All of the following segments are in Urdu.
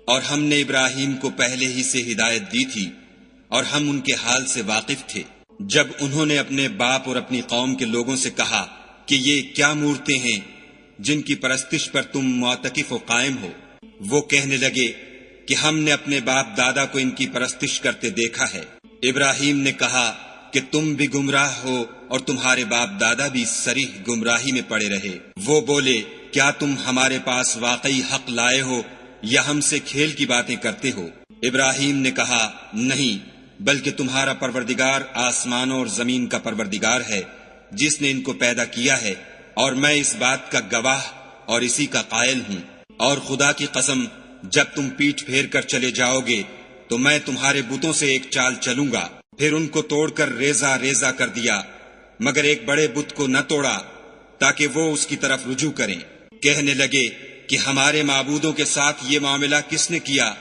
اور ہم نے ابراہیم کو پہلے ہی سے ہدایت دی تھی اور ہم ان کے حال سے واقف تھے۔ جب انہوں نے اپنے باپ اور اپنی قوم کے لوگوں سے کہا کہ یہ کیا مورتیں ہیں جن کی پرستش پر تم معتکف و قائم ہو، وہ کہنے لگے کہ ہم نے اپنے باپ دادا کو ان کی پرستش کرتے دیکھا ہے۔ ابراہیم نے کہا کہ تم بھی گمراہ ہو اور تمہارے باپ دادا بھی صریح گمراہی میں پڑے رہے۔ وہ بولے کیا تم ہمارے پاس واقعی حق لائے ہو یا ہم سے کھیل کی باتیں کرتے ہو؟ ابراہیم نے کہا نہیں، بلکہ تمہارا پروردگار آسمانوں اور زمین کا پروردگار ہے جس نے ان کو پیدا کیا ہے، اور میں اس بات کا گواہ اور اسی کا قائل ہوں۔ اور خدا کی قسم جب تم پیٹھ پھیر کر چلے جاؤ گے تو میں تمہارے بتوں سے ایک چال چلوں گا۔ پھر ان کو توڑ کر ریزہ ریزہ کر دیا، مگر ایک بڑے بت کو نہ توڑا تاکہ وہ اس کی طرف رجوع کریں۔ کہنے لگے کہ ہمارے معبودوں کے ساتھ یہ معاملہ کس نے کیا؟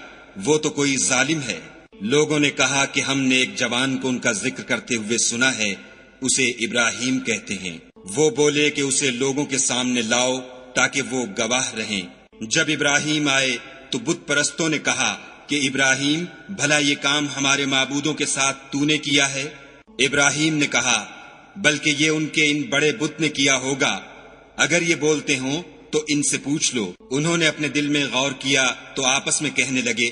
وہ تو کوئی ظالم ہے۔ لوگوں نے کہا کہ ہم نے ایک جوان کو ان کا ذکر کرتے ہوئے سنا ہے، اسے ابراہیم کہتے ہیں۔ وہ بولے کہ اسے لوگوں کے سامنے لاؤ تاکہ وہ گواہ رہیں۔ جب ابراہیم آئے تو بت پرستوں نے کہا کہ ابراہیم بھلا یہ کام ہمارے معبودوں کے ساتھ تو نے کیا ہے؟ ابراہیم نے کہا بلکہ یہ ان کے ان بڑے بت نے کیا ہوگا، اگر یہ بولتے ہوں تو ان سے پوچھ لو۔ انہوں نے اپنے دل میں غور کیا تو آپس میں کہنے لگے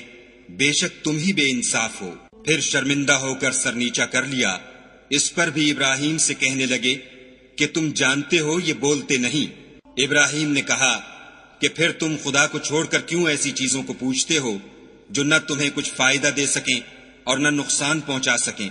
بے شک تم ہی بے انصاف ہو۔ پھر شرمندہ ہو کر سر نیچا کر لیا۔ اس پر بھی ابراہیم سے کہنے لگے کہ تم جانتے ہو یہ بولتے نہیں۔ ابراہیم نے کہا کہ پھر تم خدا کو چھوڑ کر کیوں ایسی چیزوں کو پوچھتے ہو جو نہ تمہیں کچھ فائدہ دے سکیں اور نہ نقصان پہنچا سکیں؟